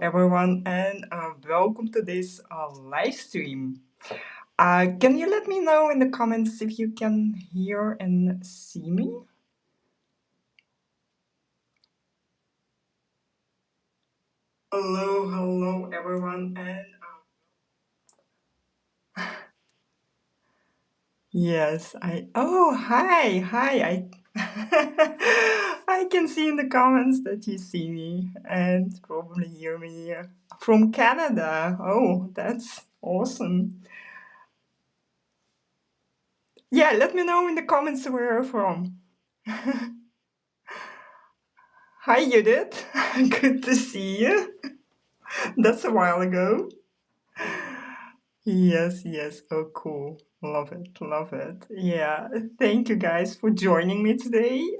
everyone, and welcome to this live stream. Can you let me know in the comments if you can hear and see me? Hello, everyone, and yes, hi. I can see in the comments that you see me and probably hear me from Canada. Oh, that's awesome. Yeah, let me know in the comments where you're from. Hi, Judith. Good to see you. That's a while ago. Yes. Oh, cool. Love it. Yeah. Thank you guys for joining me today.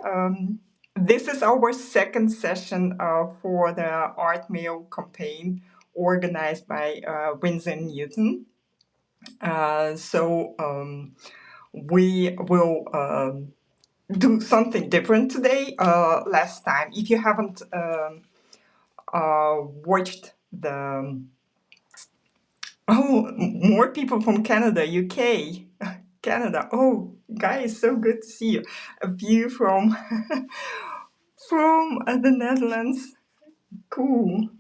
This is our second session for the Art Mail campaign organized by Winsor Newton. So we will do something different today. Last time, if you haven't watched the more people from Canada, UK, Canada. Oh, guys, so good to see you. A view from from the Netherlands. Cool.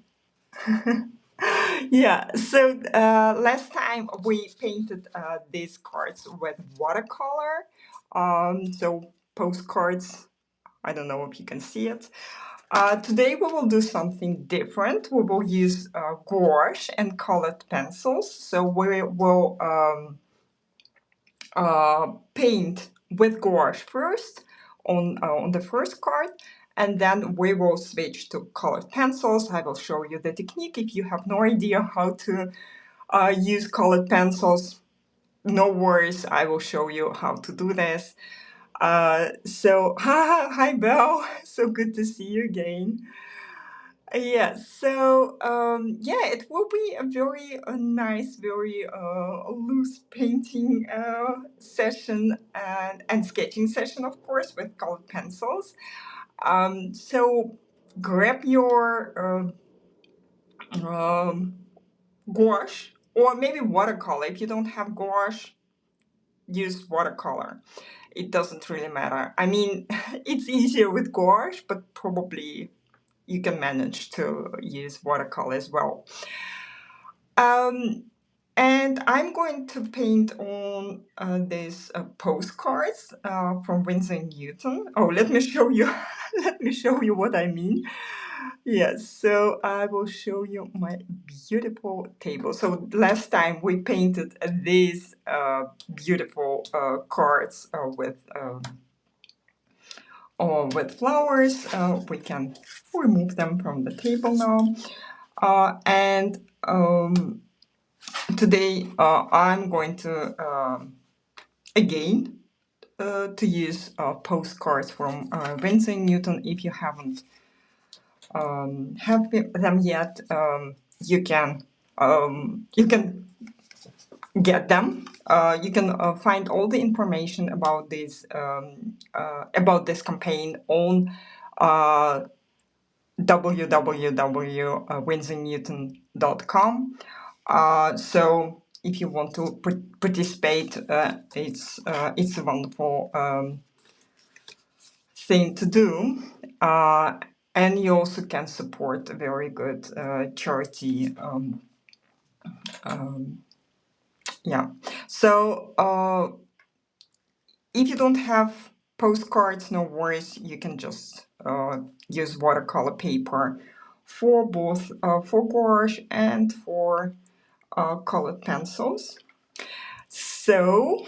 Yeah. So last time we painted these cards with watercolor. So postcards. I don't know if you can see it. Today we will do something different. We will use gouache and colored pencils. So we will paint with gouache first on the first card, and then we will switch to colored pencils. I will show you the technique. If you have no idea how to use colored pencils, no worries. I will show you how to do this. So hi Belle, so good to see you again. Yeah, it will be a very nice, very loose painting session and sketching session, of course, with colored pencils. So grab your gouache or maybe watercolor. If you don't have gouache, use watercolor. It doesn't really matter. I mean, it's easier with gouache, but probably you can manage to use watercolor as well. And I'm going to paint on these postcards from Winsor Newton. Oh, let me show you. Let me show you what I mean. Yes, so I will show you my beautiful table. So last time we painted these beautiful cards with flowers. We can remove them from the table now. And today I'm going to again to use postcards from Winsor Newton. If you haven't have them yet, you can get them. You can find all the information about this campaign on www.windsornewton.com. So if you want to participate, it's a wonderful thing to do. And you also can support a very good charity. Yeah. So if you don't have postcards, no worries. You can just use watercolor paper for both for gouache and for colored pencils. So,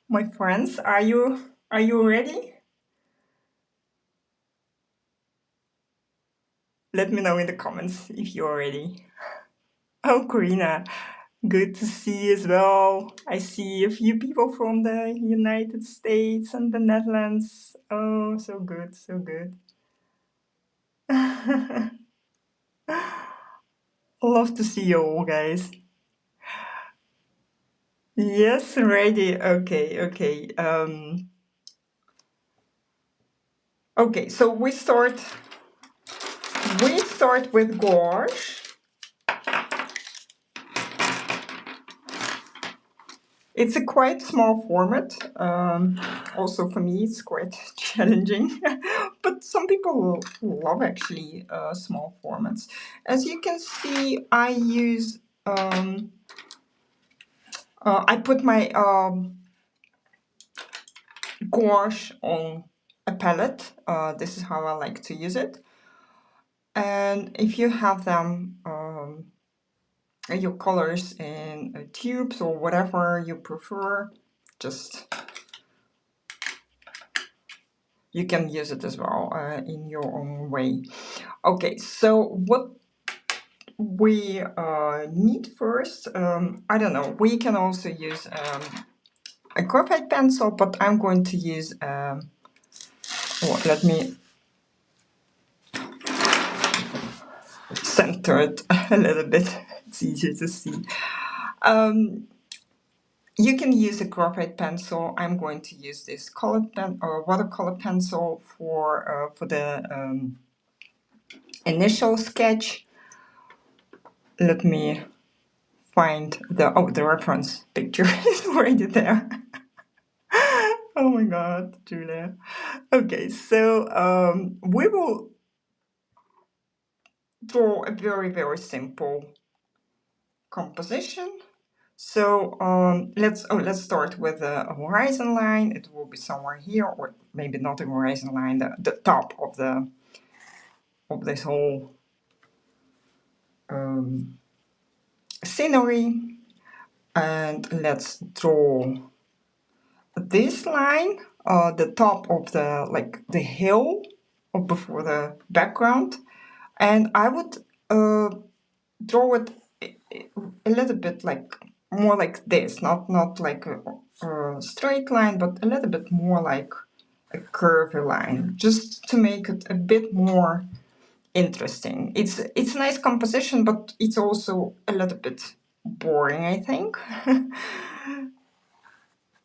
my friends, are you ready? Let me know in the comments if you're ready. Oh, Karina, good to see you as well. I see a few people from the United States and the Netherlands. Oh, so good, so good. Love to see you all, guys. Yes, ready. Okay. Okay, so we start with gouache. It's a quite small format. Also for me, it's quite challenging. But some people love actually small formats. As you can see, I use I put my gouache on a palette. This is how I like to use it. And if you have them, your colors in tubes or whatever you prefer, just you can use it as well in your own way. Okay, so what we need first, I don't know, we can also use a graphite pencil, but I'm going to use, let me center it a little bit, it's easier to see. You can use a graphite pencil. I'm going to use this colored pen or watercolor pencil for the initial sketch. Let me find the reference picture is already there. Oh my god, Julia. Okay, so we will draw a very simple composition. So let's start with a horizon line. It will be somewhere here, or maybe not a horizon line, the top of this whole scenery. And let's draw this line, the top of the hill before the background. And I would draw it a little bit more like this, not like a straight line, but a little bit more like a curvy line, just to make it a bit more interesting. It's a nice composition, but it's also a little bit boring, I think.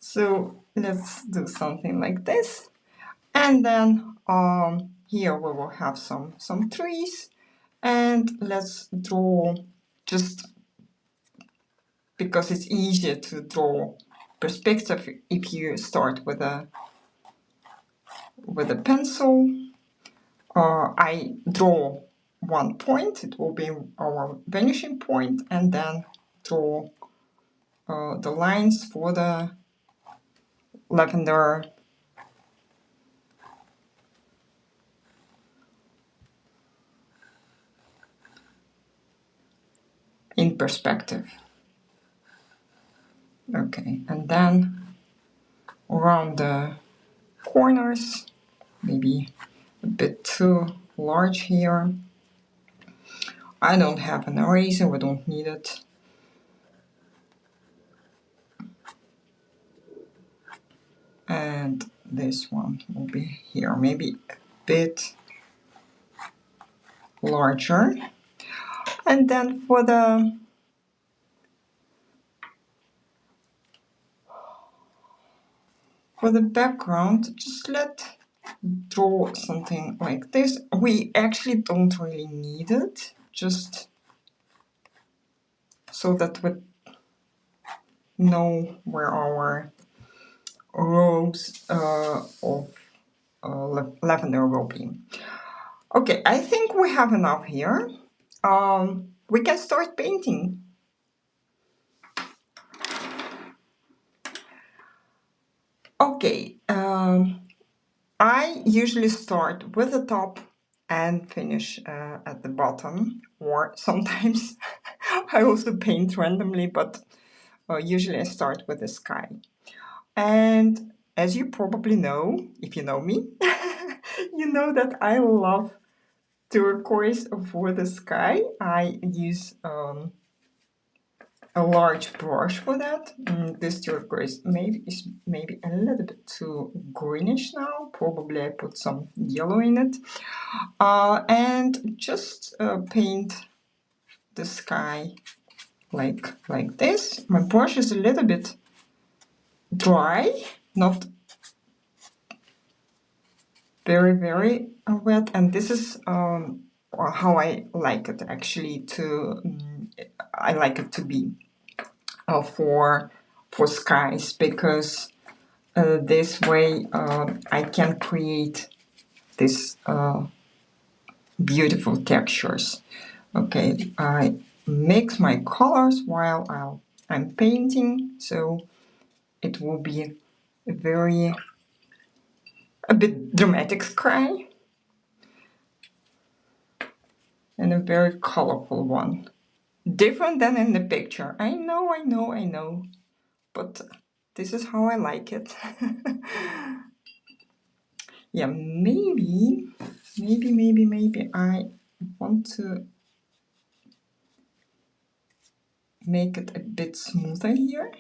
So let's do something like this, and then here we will have some trees, and let's draw, just because it's easier to draw perspective if you start with a pencil. I draw one point, it will be our vanishing point, and then draw the lines for the lavender in perspective. Okay, and then around the corners, maybe a bit too large here. I don't have an eraser, we don't need it. And this one will be here, maybe a bit larger. And then for the background, just draw something like this. We actually don't really need it, just so that we know where our rows of lavender will be. Okay, I think we have enough here. We can start painting. Okay, I usually start with the top and finish at the bottom, or sometimes I also paint randomly, but usually I start with the sky. And as you probably know, if you know me, you know that I love turquoise for the sky. I use a large brush for that. This turquoise is maybe a little bit too greenish now. Probably I put some yellow in it. And just paint the sky like this. My brush is a little bit dry, not very wet, and this is how I like it actually I like it to be for for skies, because this way I can create these beautiful textures. Okay, I mix my colors while I'm painting, so it will be a bit dramatic sky and a very colorful one. Different than in the picture. I know, but this is how I like it. Yeah, maybe I want to make it a bit smoother here.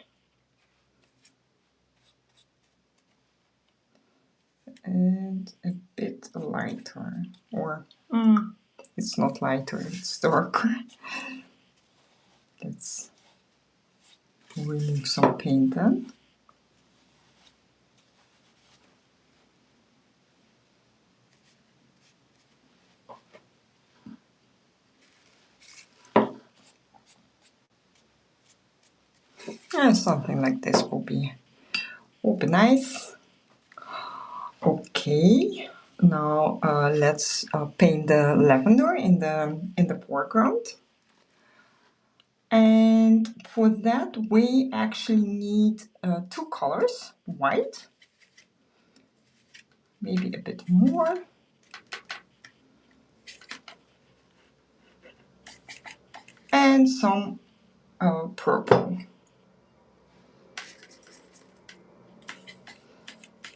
And a bit lighter, or it's not lighter, it's darker. Let's remove some paint then. And something like this will be nice. Okay, now let's paint the lavender in the foreground. And for that we actually need two colors, white, maybe a bit more, and some purple.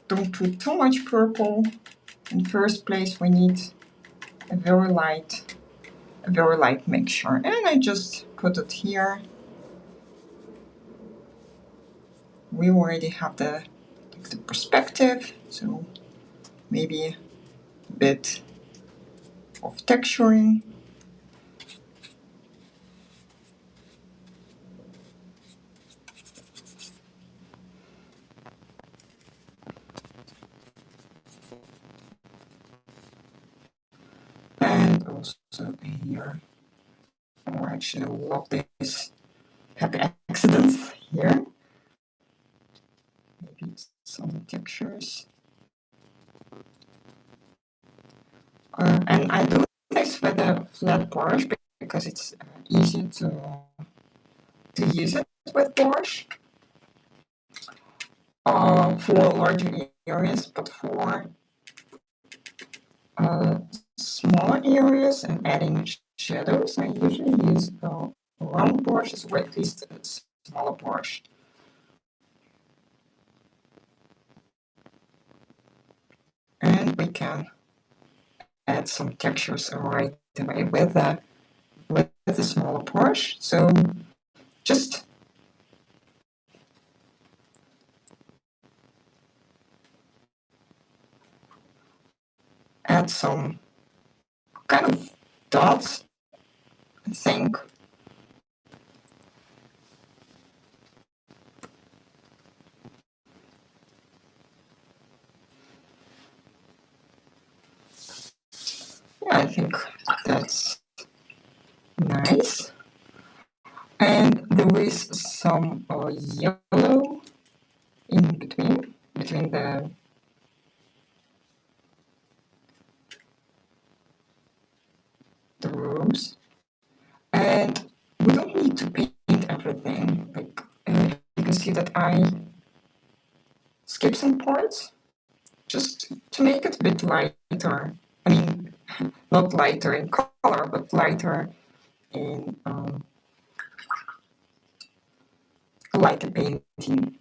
Don't put too much purple. In first place we need a very light mixture, and I just put it here. We already have the perspective, so maybe a bit of texturing. And also here, oh, actually I love this happy accidents here. Maybe some textures. And I do this with a flat brush because it's easy to use it with brush for larger areas, but for smaller areas and adding shadows, I usually use round brushes, or at least a smaller brush. And we can add some textures right away with the smaller brush. So just add some kind of dots, I think. Yeah, I think that's nice. And there is some yellow in between the rows. And we don't need to paint everything. Like you can see that I skip some parts just to make it a bit lighter. I mean, not lighter in color, but lighter in lighter painting.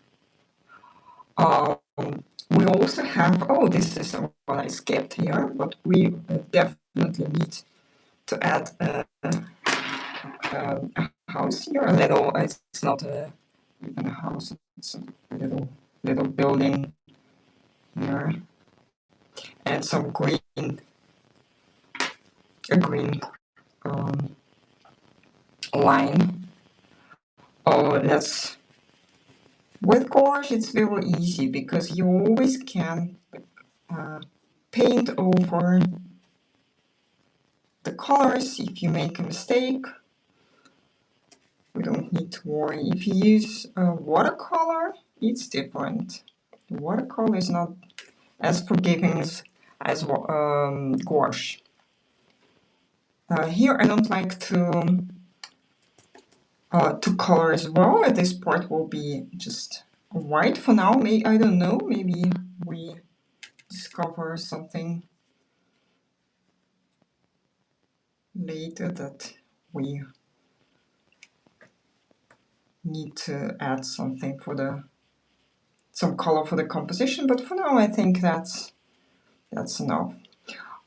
We also have, oh, this is what I skipped here, but we definitely need to add a house here, a little, it's not even a house, it's a little building here, and some a green line. Oh, that's, with gouache it's very easy because you always can paint over the colors if you make a mistake. we don't need to worry. If you use watercolor, it's different. Watercolor is not as forgiving as gouache. Here I don't like to color as well. This part will be just white for now. I don't know, maybe we discover something later that we need to add something for some color for the composition, but for now I think that's enough.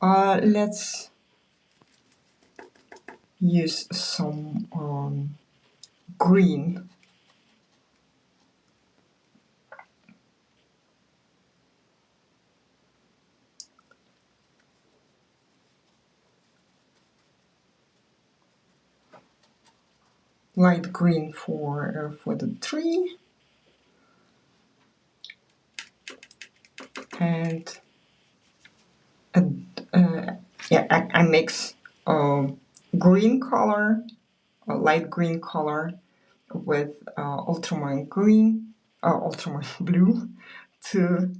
Let's use some green. Light green for the tree, and yeah, I mix green color, a light green color, with ultramarine green, ultramarine blue, to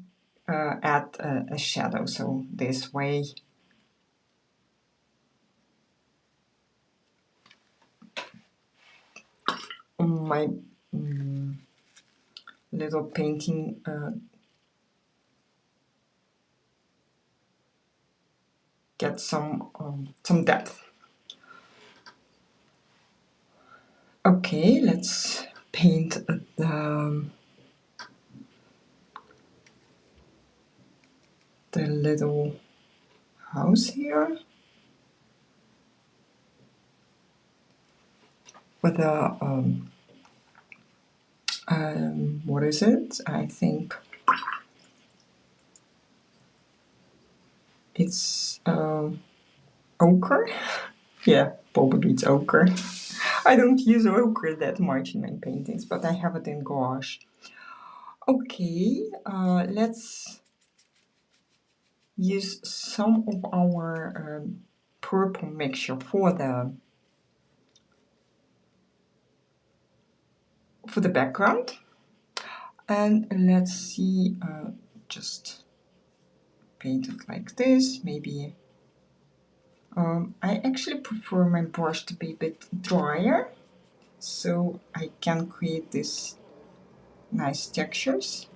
add a shadow. So this way, my little painting gets some depth. Okay, let's paint the little house here with a what is it? I think it's ochre. Yeah, probably it's ochre. I don't use ochre that much in my paintings, but I have it in gouache. Okay, let's use some of our purple mixture for the background, and let's see, just paint it like this. Maybe I actually prefer my brush to be a bit drier, so I can create these nice textures.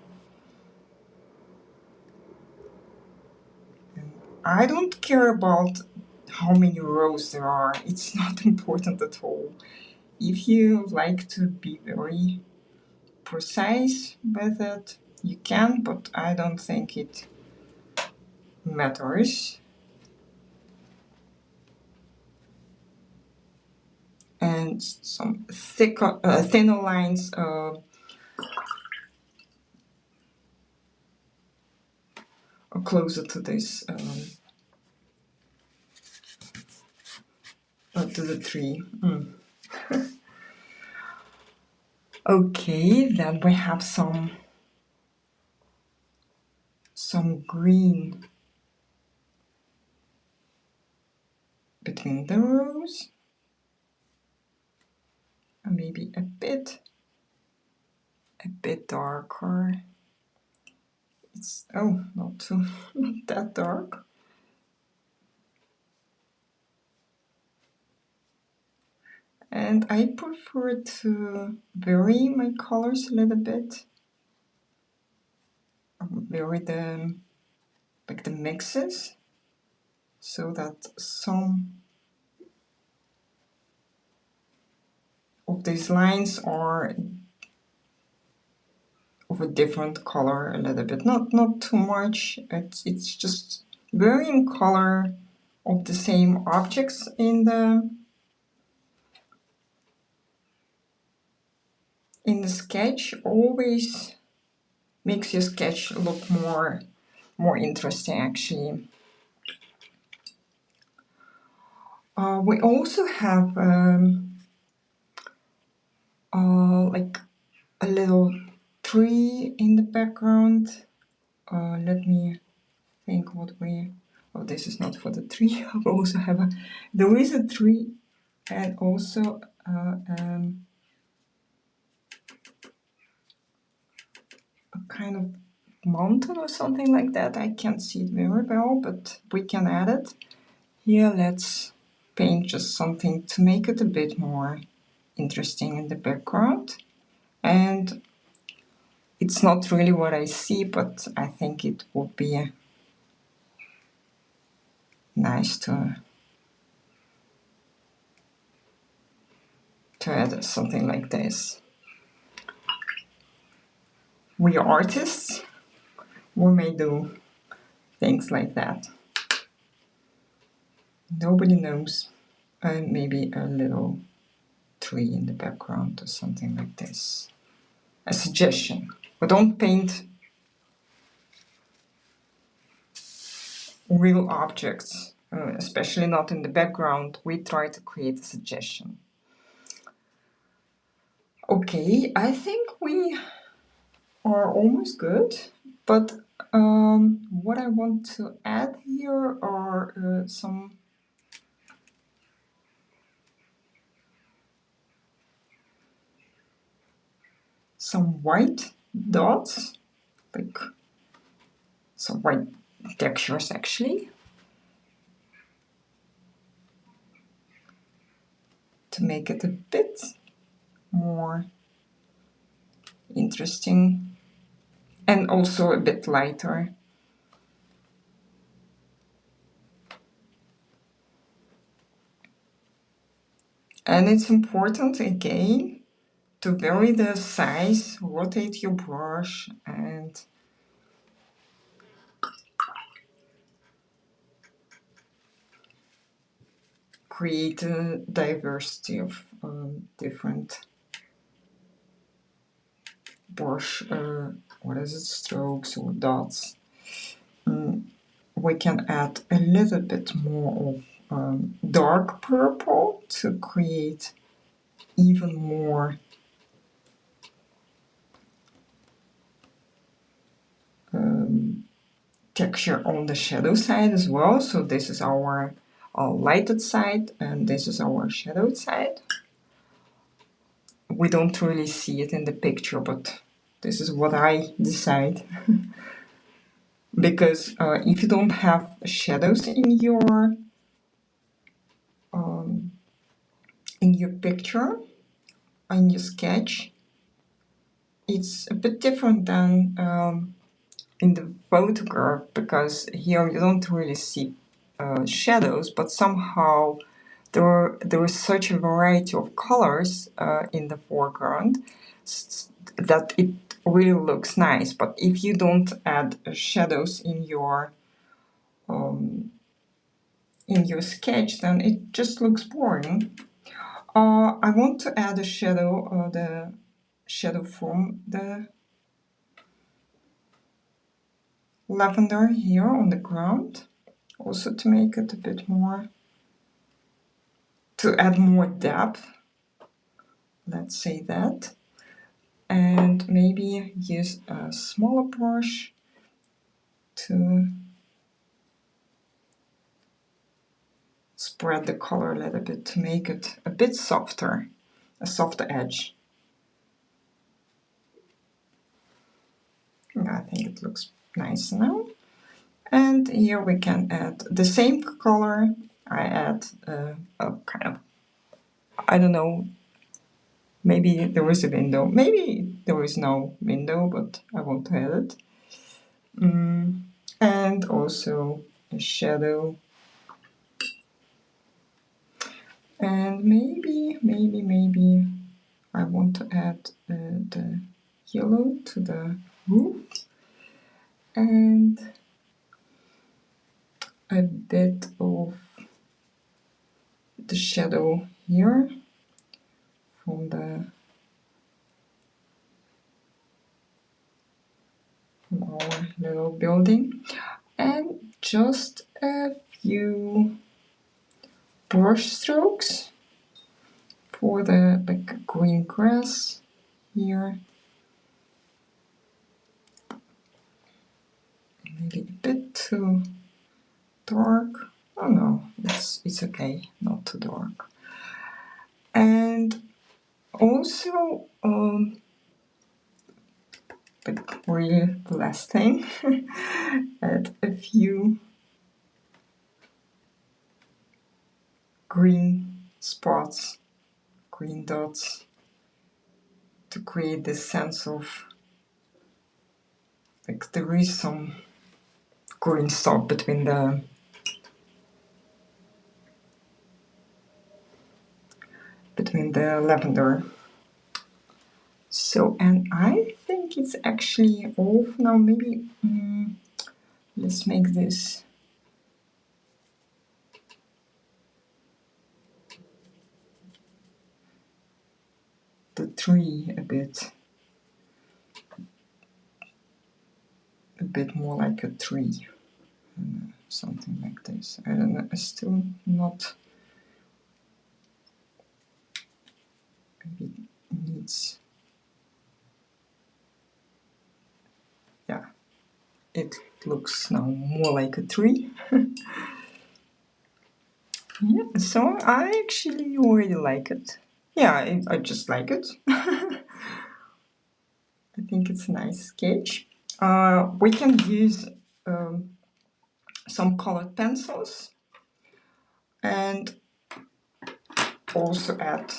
And I don't care about how many rows there are, it's not important at all. If you like to be very precise with it, you can, but I don't think it matters. And some thinner lines closer to this, to the tree. Okay, then we have some green between the rows, and maybe a bit darker. It's not that dark. And I prefer to vary my colors a little bit. Vary the mixes, so that some of these lines are of a different color a little bit. Not too much. It's just varying color of the same objects in the sketch always makes your sketch look more interesting, actually. We also have like a little tree in the background. Let me think what we... Oh, this is not for the tree. I also have there is a tree, and also a kind of mountain or something like that. I can't see it very well, but we can add it. Here, let's paint just something to make it a bit more interesting in the background. And it's not really what I see, but I think it would be nice to add something like this. We are artists, we may do things like that. Nobody knows. Maybe a little tree in the background or something like this. A suggestion. But don't paint real objects, especially not in the background. We try to create a suggestion. Okay, I think we are almost good, but what I want to add here are some white dots, like some white textures actually, to make it a bit more interesting and also a bit lighter. And it's important again to vary the size, rotate your brush, and create a diversity of different brush, what is it, strokes or dots. We can add a little bit more of dark purple to create even more texture on the shadow side as well. So this is our lighted side and this is our shadowed side. We don't really see it in the picture, but this is what I decide. Because if you don't have shadows in your picture, in your sketch, it's a bit different than in the photograph, because here you don't really see shadows, but somehow there is such a variety of colors in the foreground that it really looks nice. But if you don't add shadows in your sketch, then it just looks boring. I want to add a shadow, the shadow from the lavender here on the ground, also to make it a bit more, to add more depth, let's say that. And maybe use a smaller brush to spread the color a little bit, to make it a bit softer, a softer edge. I think it looks nice now. And here we can add the same color. I add a kind of, I don't know, maybe there is a window, maybe there is no window, but I want to add it. And also a shadow. And maybe I want to add the yellow to the roof and a bit of the shadow here from our little building, and just a few brush strokes for the green grass here. Maybe a bit too dark. Oh no, it's okay, not too dark. And also like really the last thing. Add a few green spots, green dots, to create this sense of like there is some green stuff between the lavender. So, and I think it's actually off now. Maybe let's make this the tree a bit more like a tree, something like this. I don't know. It's still not. Maybe it needs. Yeah, it looks now more like a tree. Yeah, so I actually already like it. Yeah, I just like it. I think it's a nice sketch. We can use some colored pencils and also add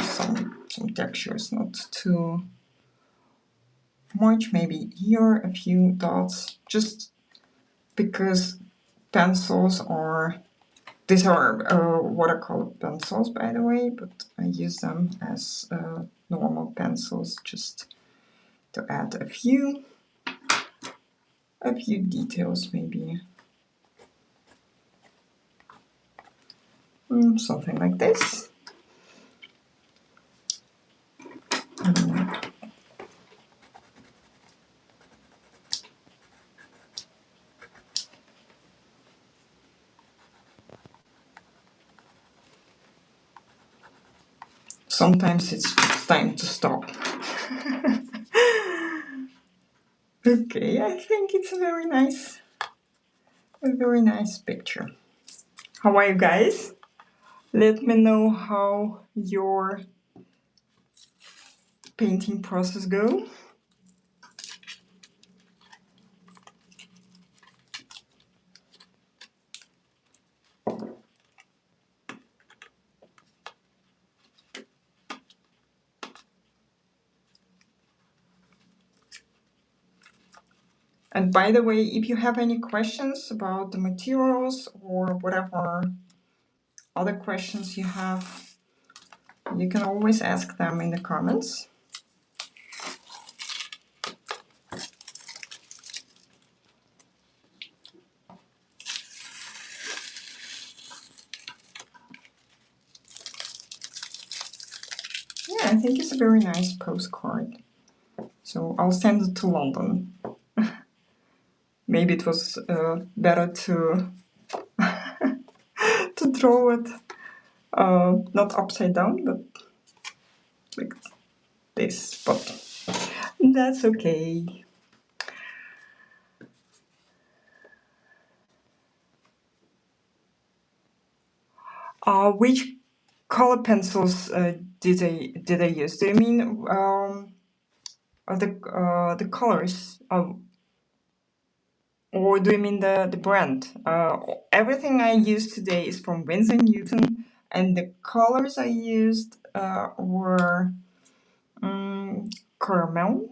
some textures, not too much, maybe here a few dots, just because pencils are, these are watercolor pencils by the way, but I use them as normal pencils just to add a few details, maybe something like this. Sometimes it's time to stop. Okay, I think it's a very nice picture. How are you guys? Let me know how your painting process go. And by the way, if you have any questions about the materials or whatever other questions you have, you can always ask them in the comments. Yeah, I think it's a very nice postcard. So I'll send it to London. Maybe it was better to to draw it not upside down, but like this. But that's okay. Which color pencils did I use? Do you mean the colors? Or do you mean the brand? Everything I used today is from Winsor Newton, and the colors I used were caramel.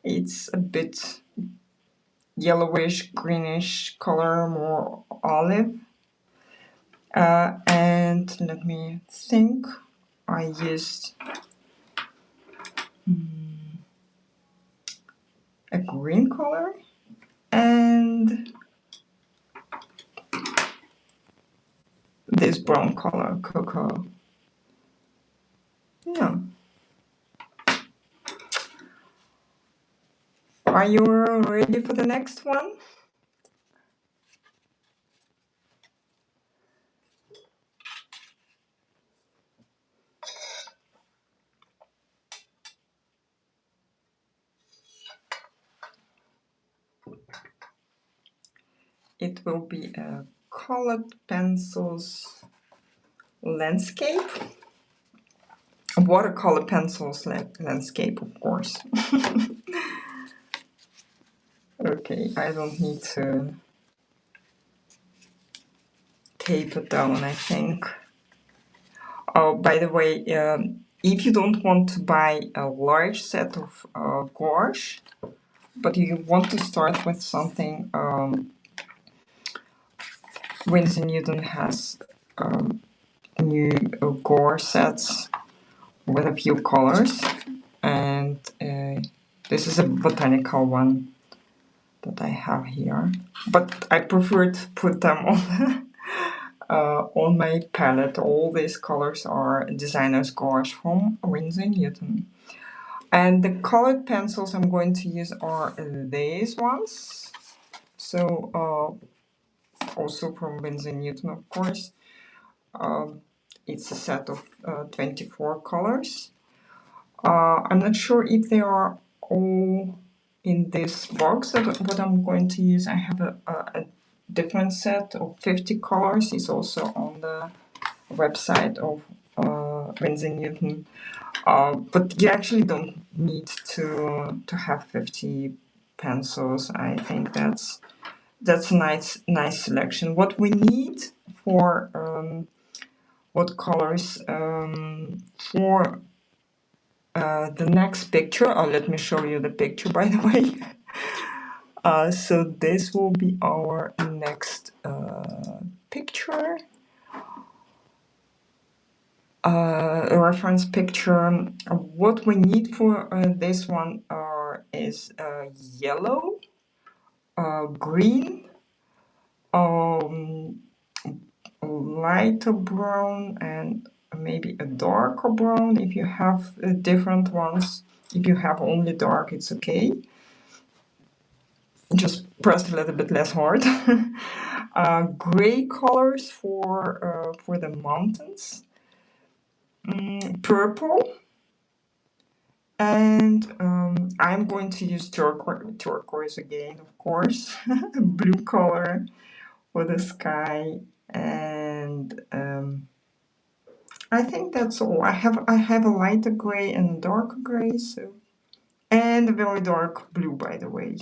It's a bit yellowish, greenish color, more olive. And let me think. I used a green color and this brown color, cocoa. Yeah. Are you ready for the next one? It will be a colored pencils landscape. Watercolor pencils landscape, of course. Okay, I don't need to tape it down, I think. Oh, by the way, if you don't want to buy a large set of gouache, but you want to start with something, Winsor Newton has new gouache sets with a few colors, and this is a botanical one that I have here, but I prefer to put them on my palette. All these colors are designer's gouache from Winsor Newton. And the colored pencils I'm going to use are these ones. So also from Winsor Newton, of course. It's a set of 24 colors. I'm not sure if they are all in this box what I'm going to use. I have a different set of 50 colors. It's also on the website of Winsor Newton. But you actually don't need to have 50 pencils. I think that's a nice selection. What we need for what colors for the next picture. Let me show you the picture, by the way. So this will be our next picture. A reference picture. What we need for this one is yellow, green, lighter brown, and maybe a darker brown if you have different ones. If you have only dark, it's okay. Just press a little bit less hard. Gray colors for the mountains. Purple. And I'm going to use turquoise again, of course. Blue color for the sky. And I think that's all. I have a lighter gray and a darker gray, so, and a very dark blue, by the way,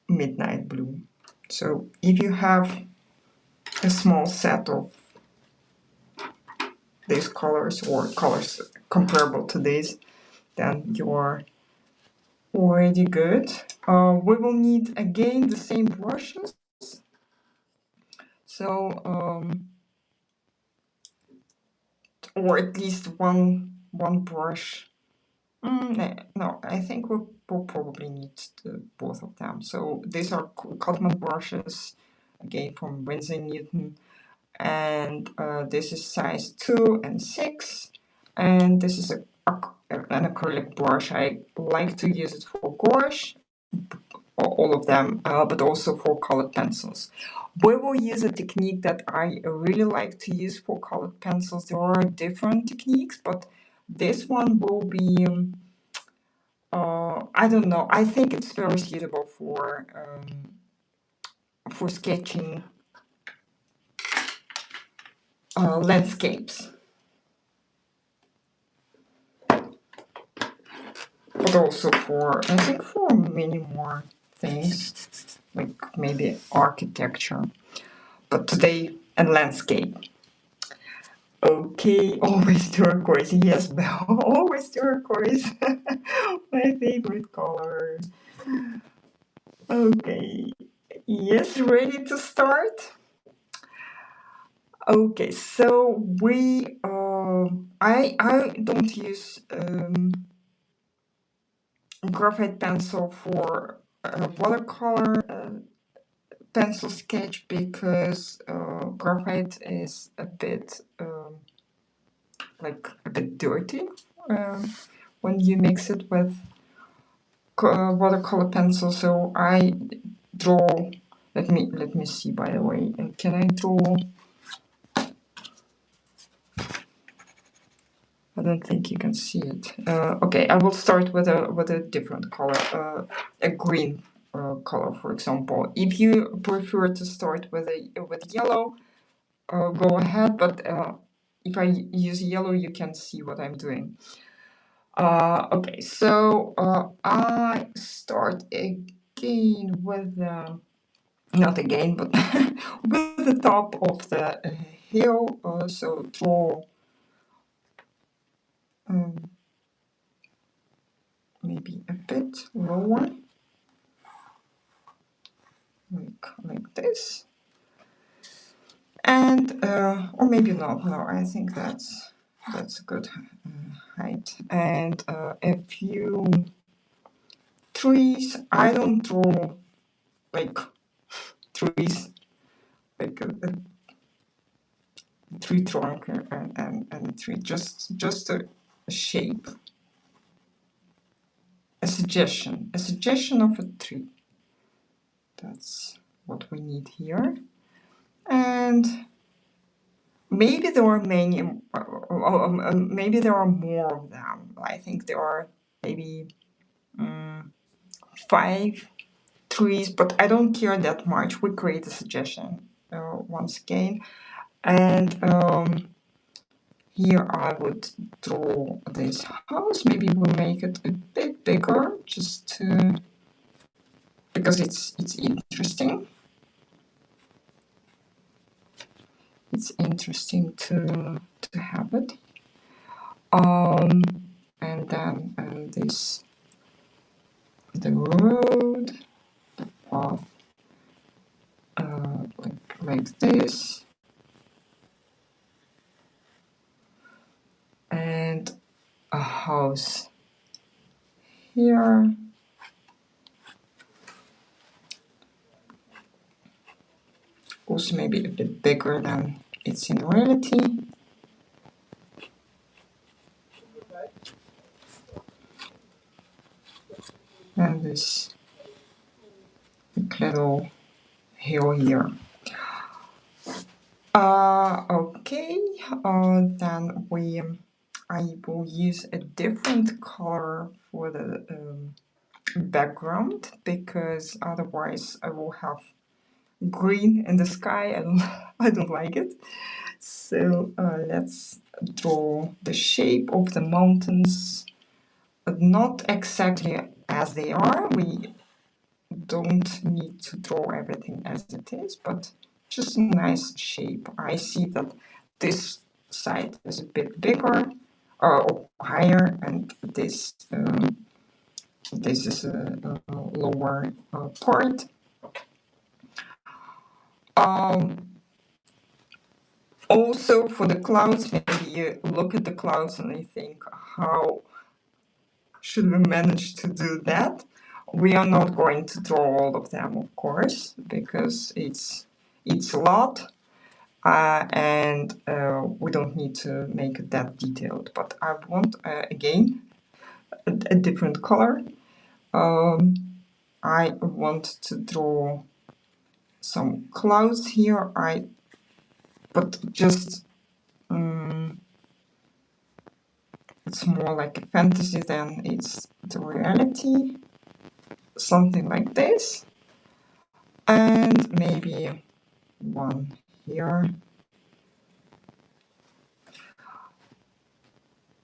midnight blue. So if you have a small set of these colors or colors comparable to these, then you are already good. We will need again the same brushes. So or at least one brush. No, I think we'll probably need both of them. So these are Cotman brushes, again from Winsor Newton, and this is size 2 and 6, and this is an acrylic brush. I like to use it for gouache, all of them, but also for colored pencils. We will use a technique that I really like to use for colored pencils. There are different techniques, but this one will be, I don't know, I think it's very suitable for sketching landscapes. But also for, I think, for many more things, like maybe architecture. But today, a landscape. Okay, always turquoise. Yes, Belle, always turquoise. My favorite color. Okay, yes, ready to start? Okay, so we, I don't use graphite pencil for watercolor pencil sketch because graphite is a bit dirty when you mix it with watercolor pencil. So I draw. Let me see. By the way, can I draw? I don't think you can see it. Okay, I will start with a different color, a green color, for example. If you prefer to start with yellow, go ahead. But if I use yellow, you can see what I'm doing. Okay, so I start again again with the, not again, but with the top of the hill, so draw maybe a bit lower, like this. And or maybe not. No, I think that's a good height. And a few trees. I don't draw like trees, like a tree trunk and a tree. Just a shape, a suggestion of a tree. That's what we need here. And maybe there are many, maybe there are more of them. I think there are maybe 5 trees, but I don't care that much. We create a suggestion once again. And here I would draw this house. Maybe we'll make it a bit bigger, just to, because it's interesting. It's interesting to have it. And then this, the road, the path, like this, and a house here. Also maybe a bit bigger than it's in reality. And this little hill here. Okay, then I will use a different color for the background, because otherwise I will have green in the sky and I don't like it. So let's draw the shape of the mountains, but not exactly as they are. We don't need to draw everything as it is, but just a nice shape. I see that this side is a bit bigger or higher, and this is a lower part. Also for the clouds, maybe you look at the clouds and you think, how should we manage to do that? We are not going to draw all of them, of course, because it's a lot, and we don't need to make it that detailed. But I want, again, a different color. I want to draw some clouds here. But just it's more like a fantasy than it's the reality. Something like this. And maybe one here.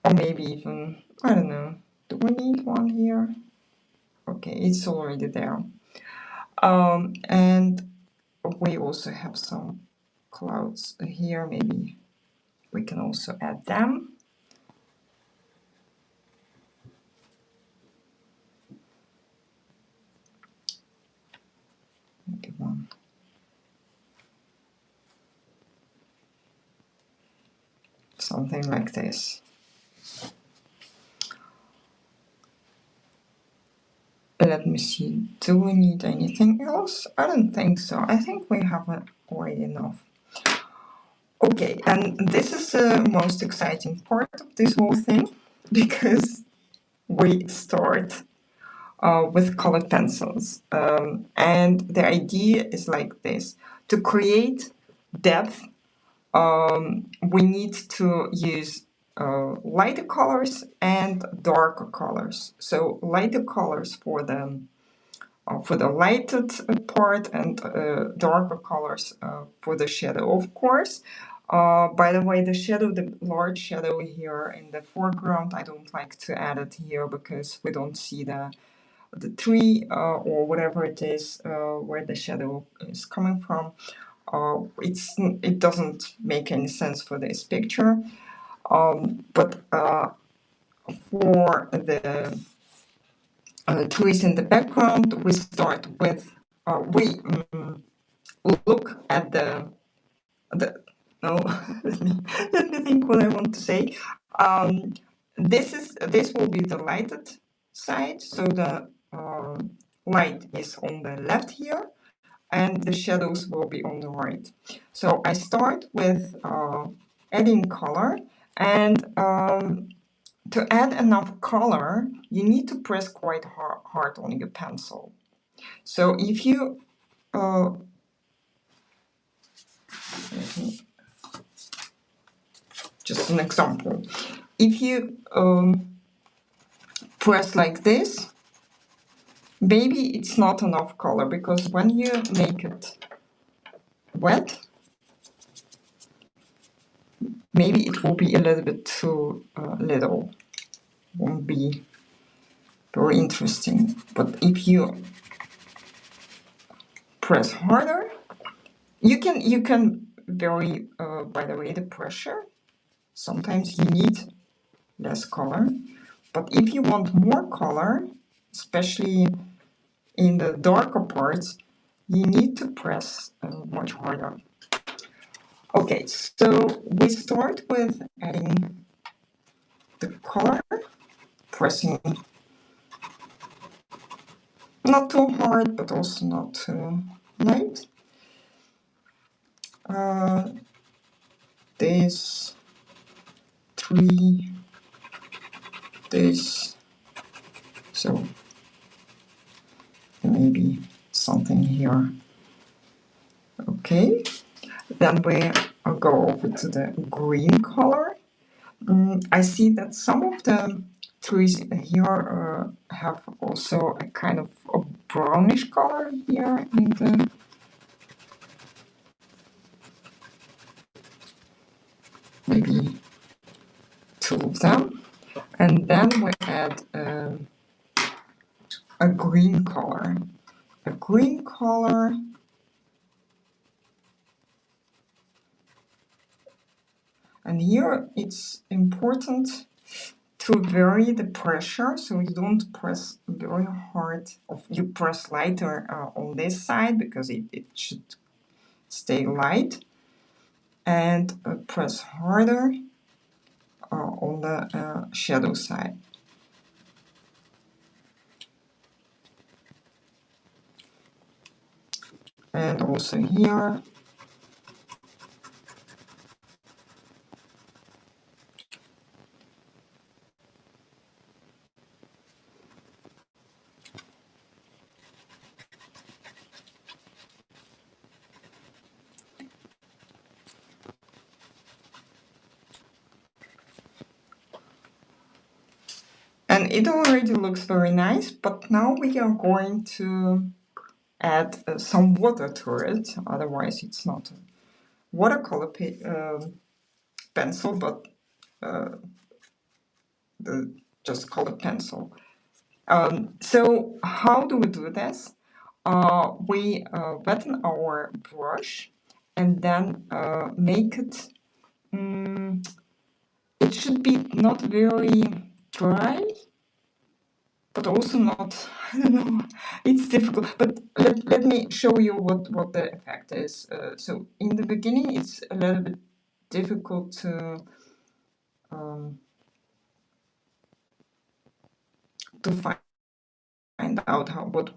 Or maybe even, I don't know, do we need one here? Okay, it's already there. And we also have some clouds here. Maybe we can also add them. Maybe one. Something like this. Let me see, do we need anything else? I don't think so. I think we have already enough. Okay, and this is the most exciting part of this whole thing, because we start with colored pencils. And the idea is like this. To create depth, we need to use lighter colors and darker colors. So lighter colors for the lighted part, and darker colors for the shadow, of course. By the way, the shadow, the large shadow here in the foreground, I don't like to add it here because we don't see the the tree or whatever it is where the shadow is coming from. It doesn't make any sense for this picture, but for the trees in the background, we start with look at the no. let me think what I want to say. This will be the lighted side, so the light is on the left here, and the shadows will be on the right. So I start with adding color, and to add enough color, you need to press quite hard on your pencil. So if you just an example, if you press like this, maybe it's not enough color, because when you make it wet, maybe it will be a little bit too little. Won't be very interesting. But if you press harder, you can vary, by the way, the pressure. Sometimes you need less color, but if you want more color, especially in the darker parts, you need to press much harder. Okay, so we start with adding the color, pressing not too hard, but also not too light. This, three, this, so maybe something here. Okay, then we go over to the green color. I see that some of the trees here have also a kind of a brownish color here in the maybe two of them, and then we add a green color. A green color, and here it's important to vary the pressure, so you don't press very hard. You press lighter on this side because it should stay light, and press harder on the shadow side. And also here. And it already looks very nice, but now we are going to add some water to it, otherwise it's not a watercolor pencil, but just colored pencil. So how do we do this? We wetten our brush and then make it, it should be not very dry, but also not, I don't know, it's difficult, but let me show you what the effect is. So in the beginning it's a little bit difficult to find out what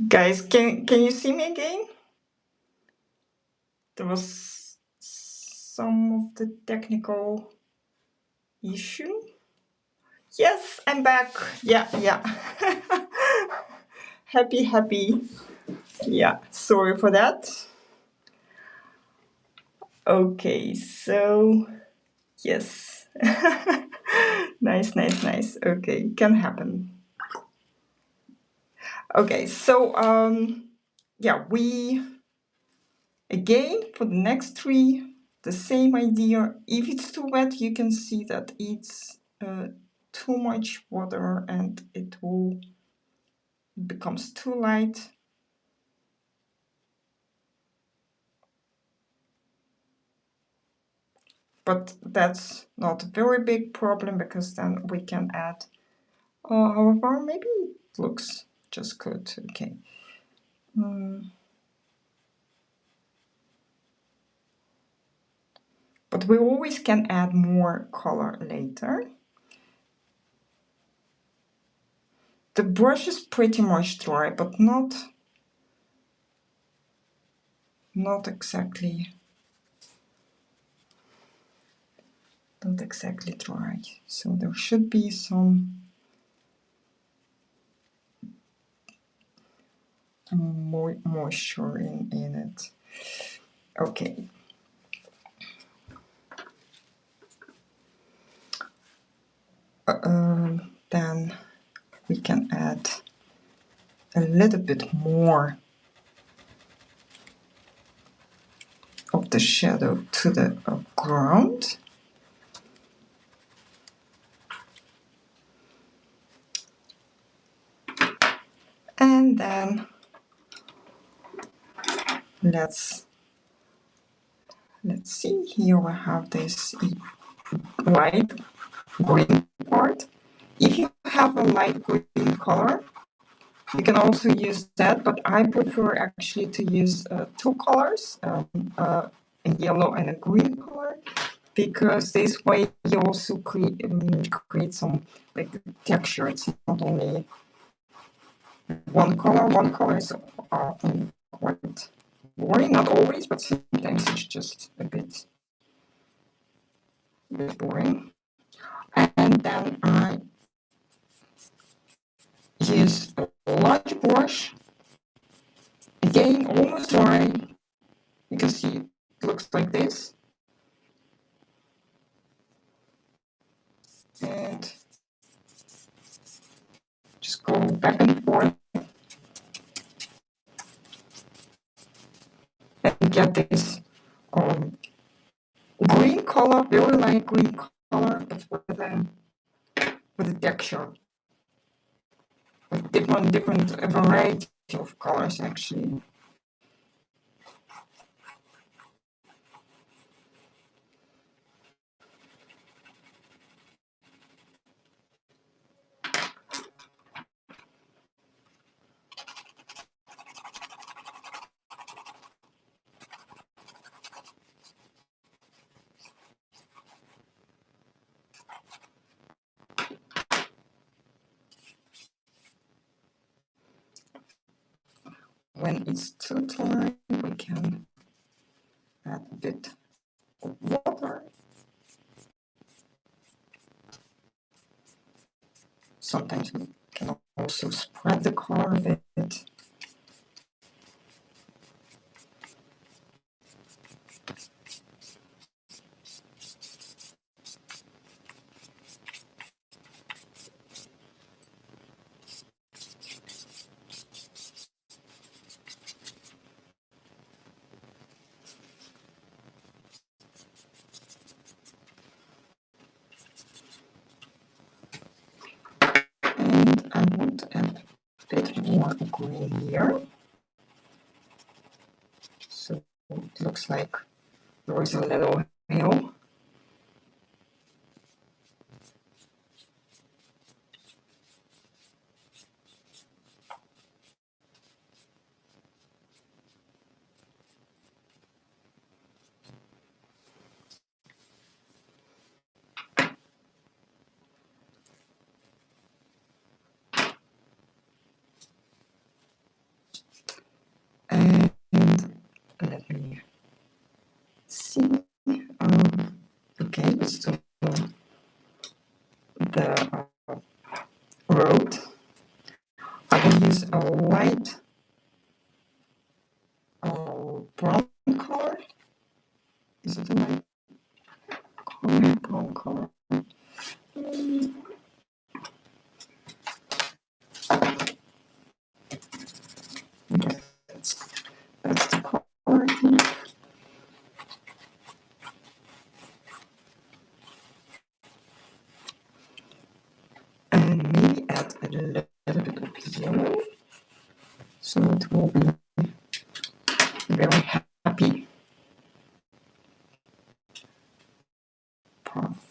Guys, can you see me again? There was some of the technical issue. Yes, I'm back. Yeah, yeah. Happy. Yeah, sorry for that. Okay, so yes. Nice. Okay, can happen. Okay, so yeah, we again for the next three, the same idea. If it's too wet, you can see that it's too much water and it becomes too light. But that's not a very big problem because then we can add, however, maybe it looks just good. Okay. But we always can add more color later. The brush is pretty much dry, but not exactly dry. So there should be some moisture in it. Okay. Then we can add a little bit more of the shadow to the ground. And then let's see, here we have this light green part. If you have a light green color, you can also use that, but I prefer actually to use two colors, a yellow and a green color, because this way you also create some like texture. It's not only one color. One color is often quite boring, not always, but sometimes it's just a bit boring. And then I use a large brush, again almost dry. You can see it looks like this. And just go back and forth and get this green color, very light green color, but with a texture, with different variety of colors actually. When it's too dry, we can add a bit of water. Sometimes we can also spread the color a bit. And I want to add a bit more green here. So it looks like there is a little hill. used the road. I will use a light brown color. Is it a light color? Brown color. That's the color here. And maybe add a little bit of yellow, so it will be very happy path.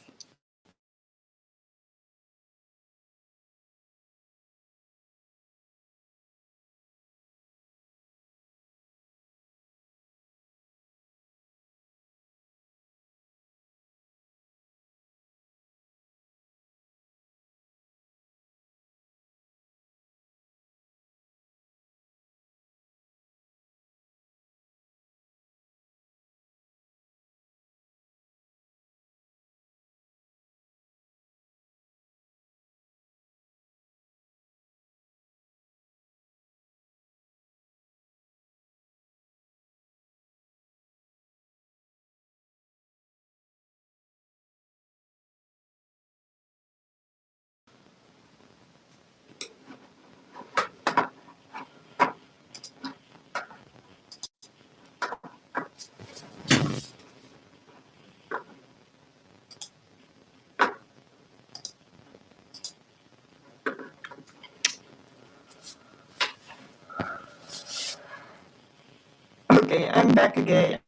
Okay, I'm back again.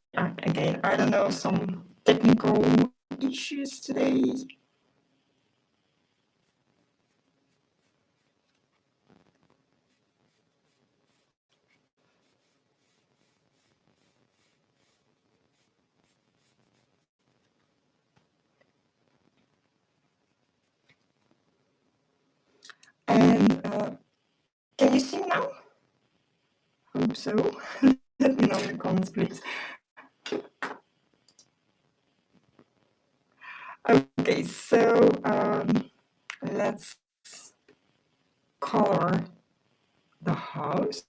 I don't know, some technical issues today. And can you see now? Hope so. Let me know in the comments, please. Okay, so let's color the house.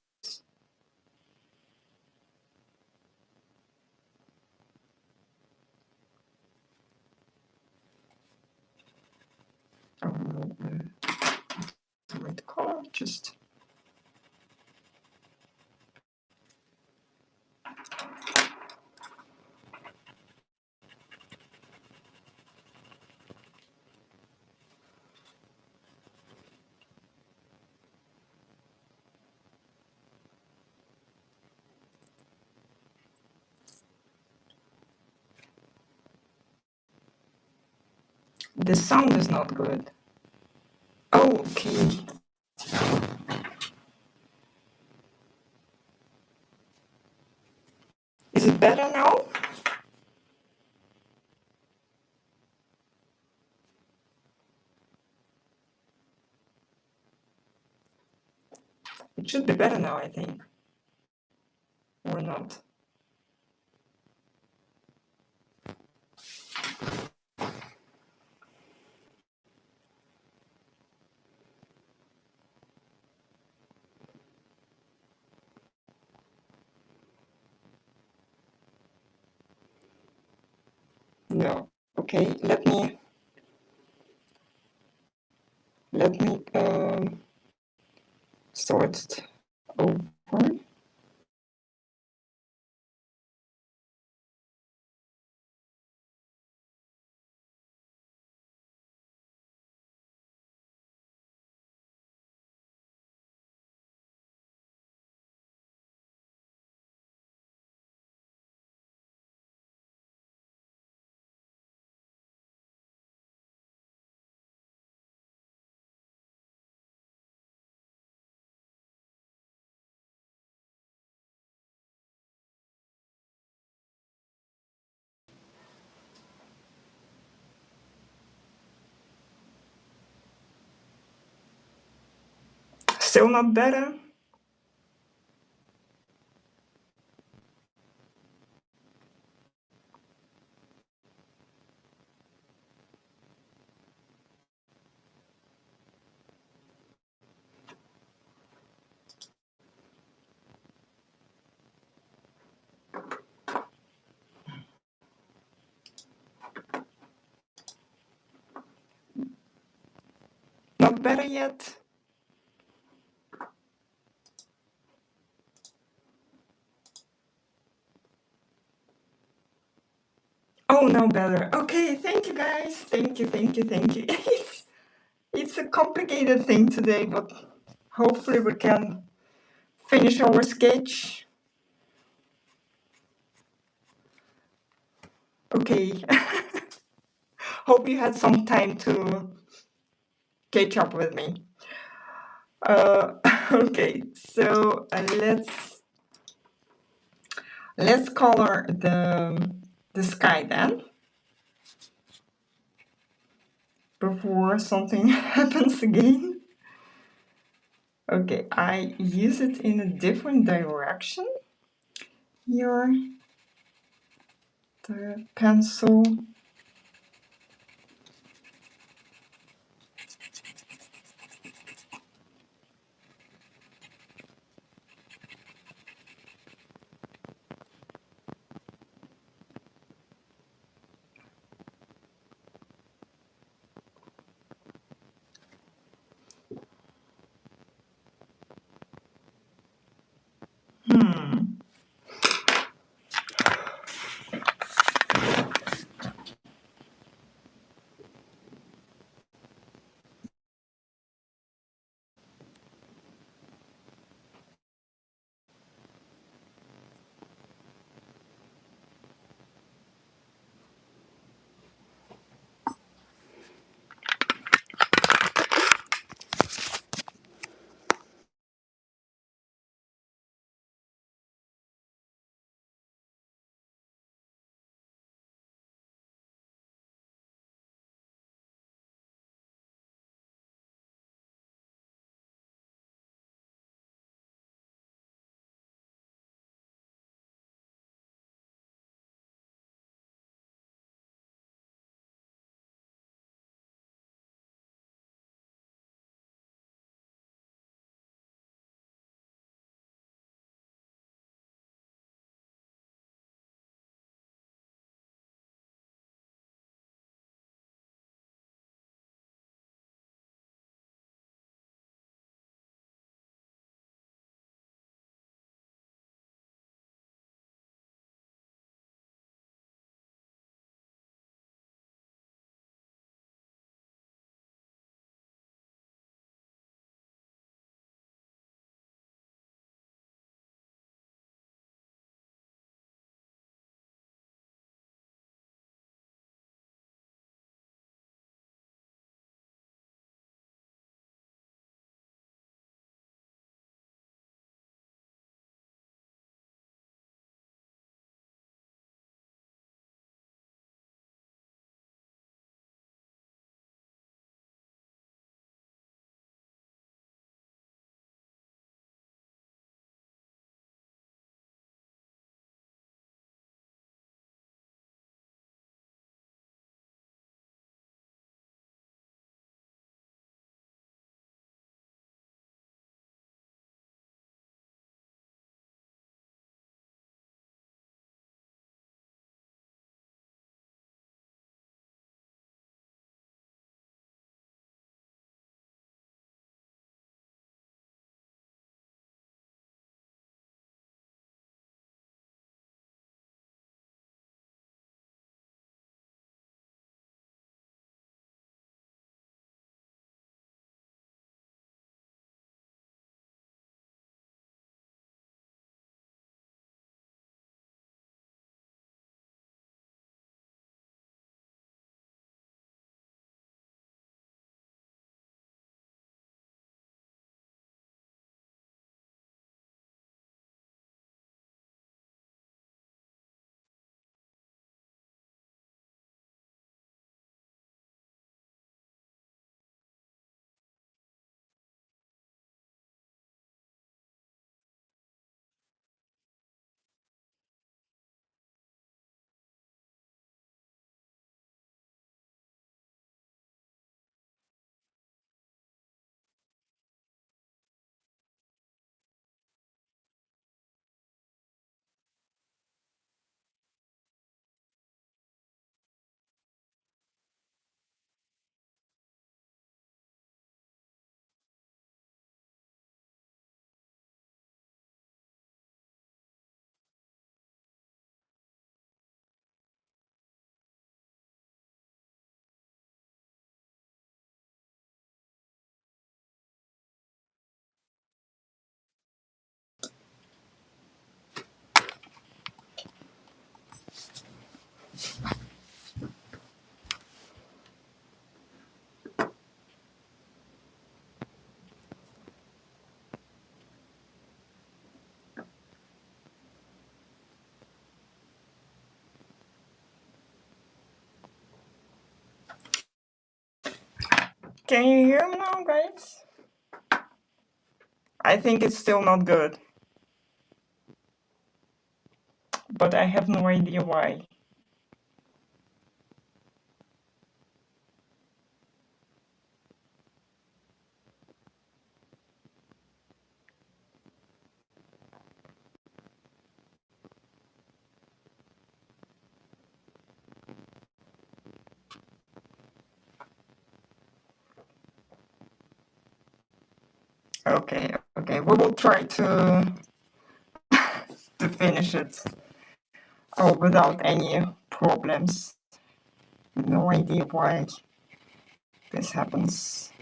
The right color, just the sound is not good. Oh, okay. Is it better now? It should be better now, I think. Or not. No. Okay, let me start over. Still not better? Not better yet? Oh, no better. Okay, thank you guys. Thank you, thank you, thank you. It's a complicated thing today, but hopefully we can finish our sketch. Okay. Hope you had some time to catch up with me. Okay, so let's color the sky then, before something happens again. Okay, I use it in a different direction here. The pencil. Hmm. Can you hear me now, guys? I think it's still not good, but I have no idea why. Okay, okay, we will try to finish it without any problems. No idea why this happens.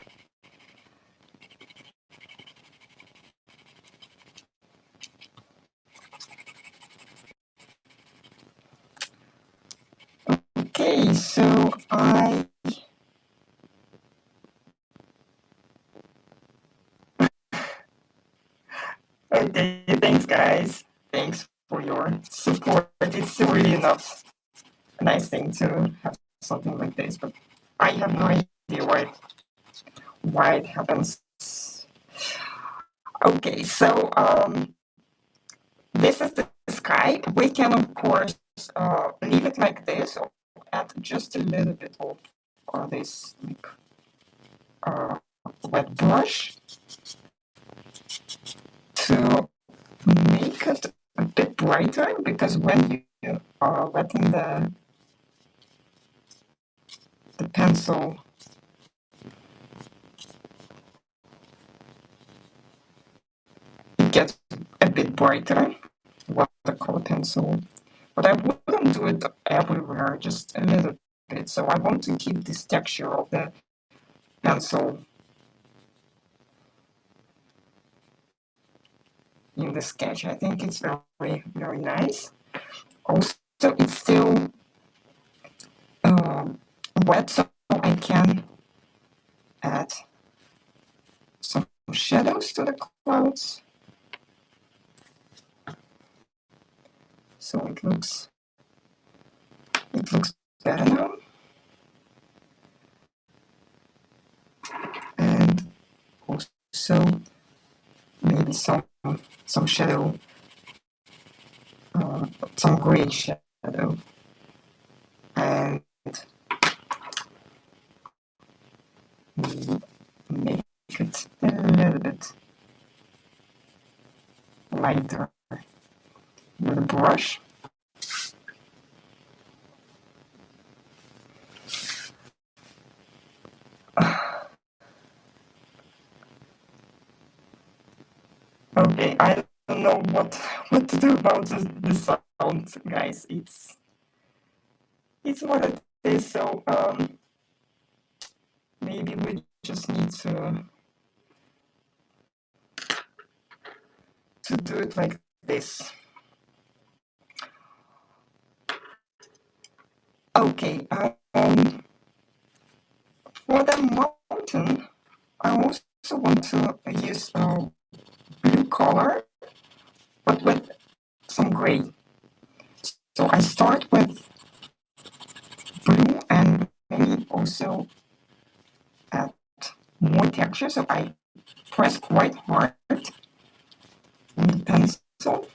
Okay, so okay, thanks guys. Thanks for your support. It's really not a nice thing to have something like this, but I have no idea why it happens. Okay, so this is the sky. We can of course leave it like this or add just a little bit of this like wet brush to make it a bit brighter, because when you are letting the pencil it gets a bit brighter, watercolor pencil, but I wouldn't do it everywhere, just a little bit. So I want to keep this texture of the pencil in the sketch. I think it's very, very nice. Also, it's still wet, so I can add some shadows to the clouds. So it looks better now. And also maybe some shadow, some gray shadow, and make it a little bit lighter with a brush. Okay, I don't know what to do about the sound, guys. It's what it is. So maybe we just need to do it like this. Okay. For the mountain, I also want to use blue color, but with some gray. So I start with blue and maybe also add more texture. So I press quite hard on the pencil.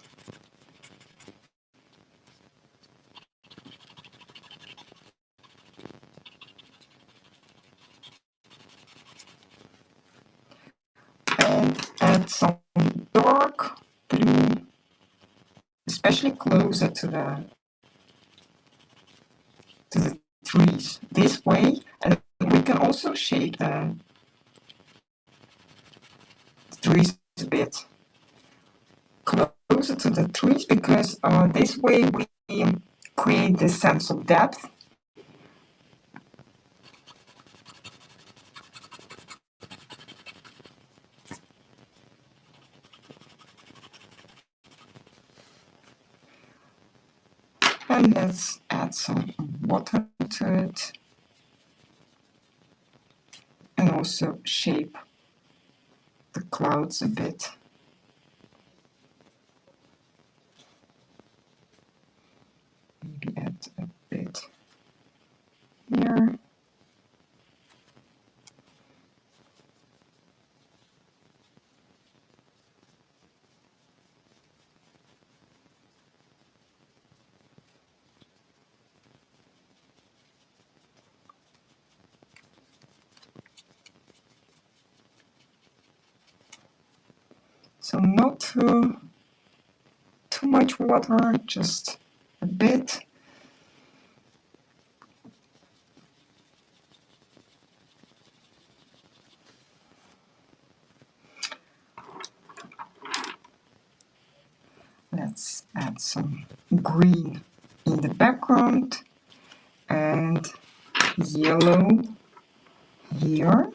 And add some dark blue, especially closer to the trees this way. And we can also shape the trees a bit closer to the trees, because this way we create this sense of depth. And let's add some water to it and also shape the clouds a bit. Maybe add a bit here. So not too much water, just a bit. Let's add some green in the background and yellow here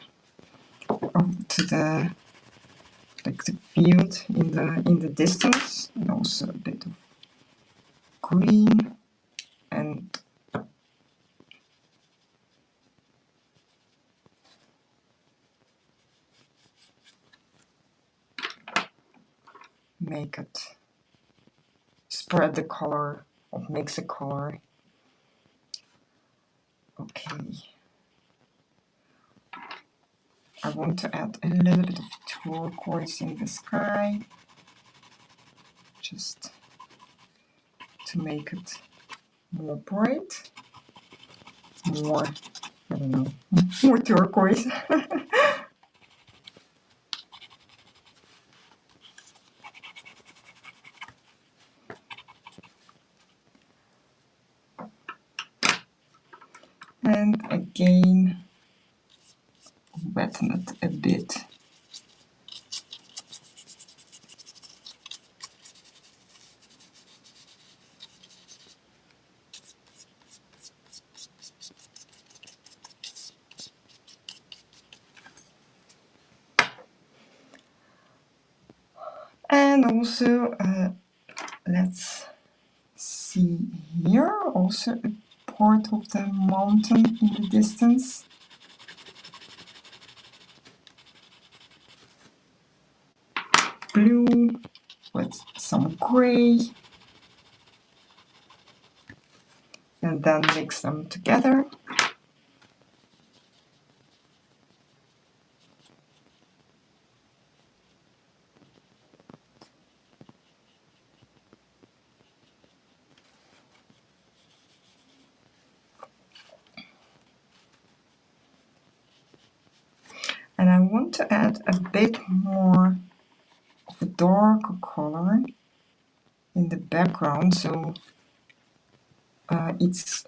to the field in the distance, and also a bit of green and make it spread the color or mix the color. Okay. I want to add a little bit of turquoise in the sky, just to make it more bright, more, I don't know, more turquoise. And again, wetten it a bit. And also, let's see here, also a part of the mountain in the distance. Blue with some gray. And then mix them together. And I want to add a bit more of a darker color in the background, so it's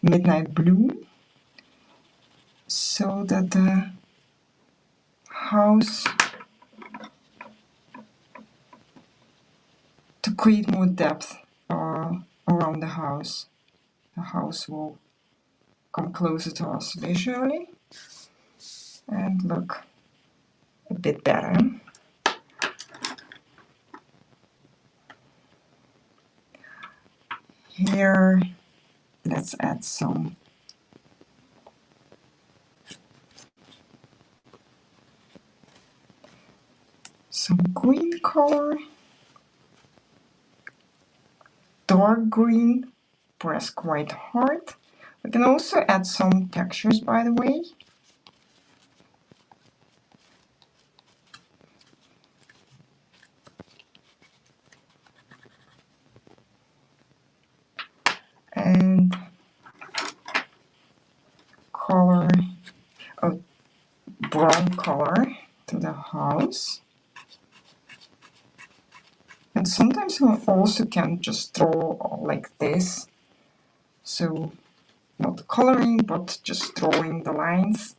midnight blue, so that the house, to create more depth around the house will come closer to us visually and look a bit better. Here, let's add some green color, dark green, press quite hard. We can also add some textures, by the way. And color, brown color to the house. And sometimes we also can just draw like this. So not coloring, but just drawing the lines.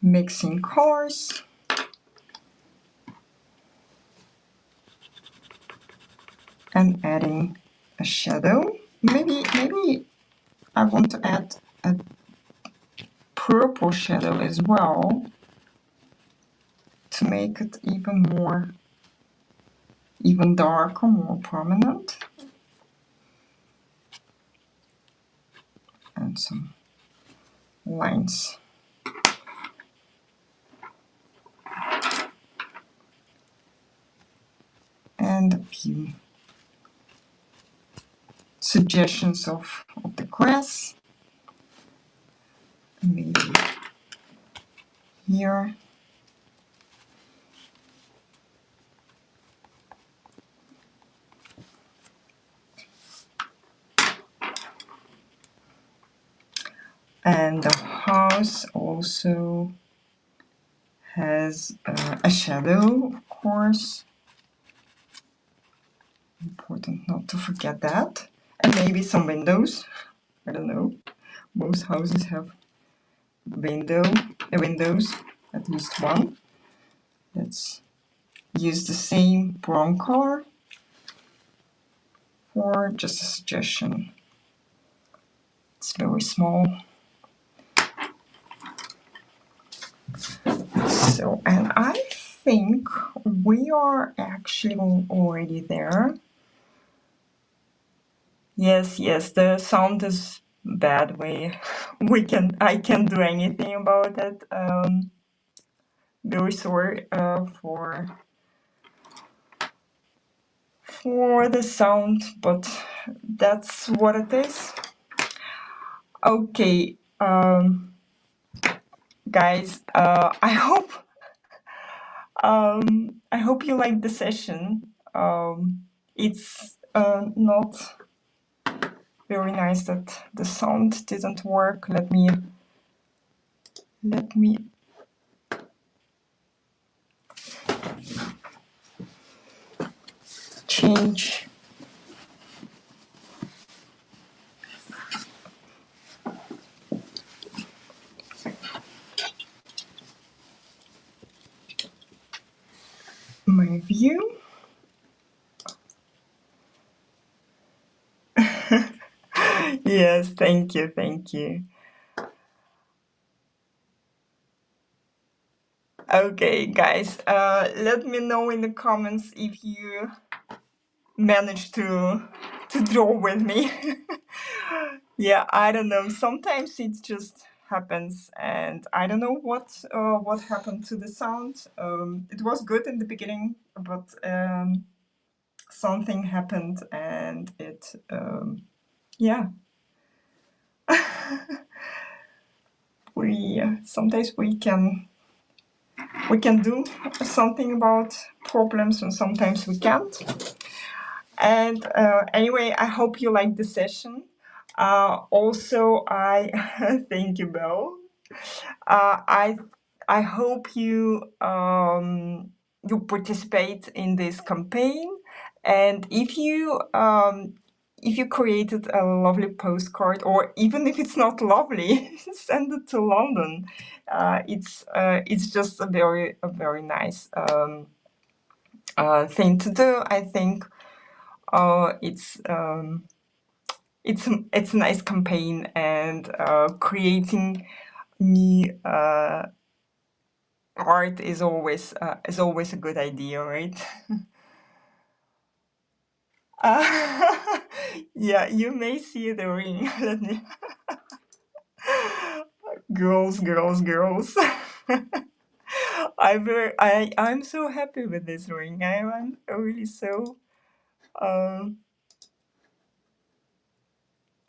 Mixing colors. And adding a shadow. Maybe I want to add a purple shadow as well to make it even darker, more prominent. And some lines. And a few suggestions of the grass. maybe here. And the house also has a shadow, of course. Important not to forget that. And maybe some windows. I don't know. Most houses have windows, at least one. Let's use the same brown color for just a suggestion. It's very small. So, and I think we are actually already there. Yes, the sound is bad. I can't do anything about it. Very sorry for the sound, but that's what it is. Okay, guys, I hope you liked the session. It's not very nice that the sound didn't work. Let me change my view. Yes, thank you. Okay, guys, let me know in the comments if you managed to draw with me. Yeah, I don't know. Sometimes it just happens, and I don't know what happened to the sound. It was good in the beginning, but something happened, and it yeah. Sometimes we can do something about problems, and sometimes we can't. And anyway, I hope you liked the session. Also, I thank you, Belle. I hope you you participate in this campaign, and if you created a lovely postcard, or even if it's not lovely, send it to London. It's just a very nice thing to do. I think it's a nice campaign, and creating new art is always a good idea, right? Yeah, you may see the ring. Let me. Girls. I'm so happy with this ring. I'm really so.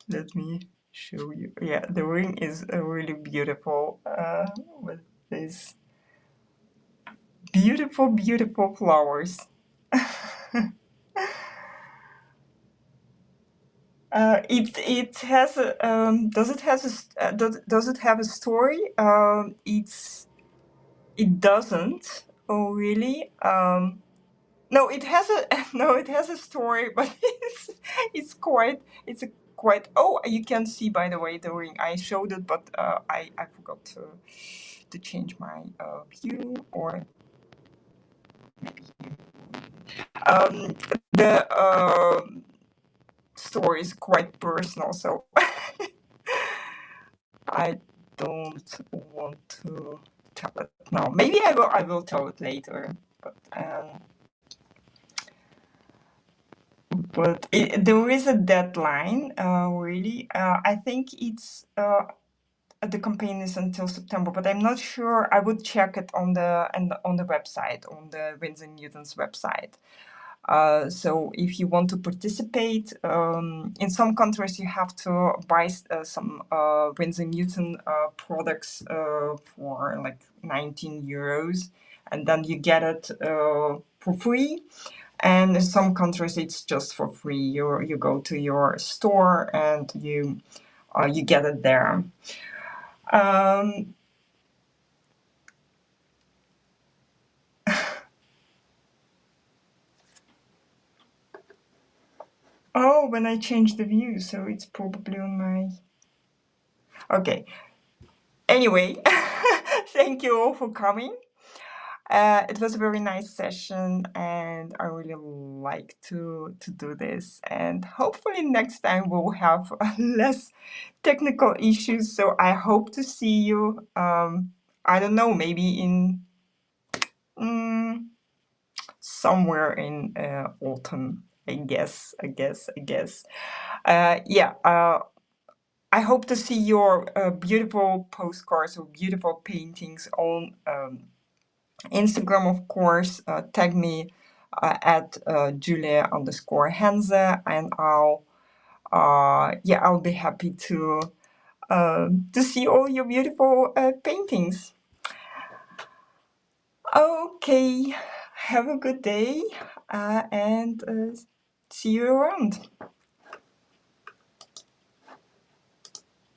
Let me show you. Yeah, the ring is really beautiful with these beautiful flowers. It has a does it has a does it have a story? It doesn't. Oh really? No, it has a no, it has a story, but it's a quite. Oh, you can see, by the way, the ring. I showed it, but I forgot to change my view, or um the story is quite personal, so I don't want to tell it now. Maybe I will tell it later, but there is a deadline. Really, I think it's the campaign is until September, but I'm not sure. I would check it on the website, on the Winsor Newton's website. So if you want to participate, in some countries you have to buy some Winsor Newton products for like 19 euros, and then you get it for free. And in some countries it's just for free. You go to your store and you get it there. Oh, when I change the view, so it's probably on my... Okay. Anyway, thank you all for coming. It was a very nice session, and I really like to do this. And hopefully next time we'll have less technical issues. So I hope to see you. I don't know, maybe in somewhere in autumn. I guess. Yeah. I hope to see your beautiful postcards or beautiful paintings on Instagram, of course. Tag me at Julia_Henze, and I'll be happy to see all your beautiful paintings. Okay, have a good day, and see you around.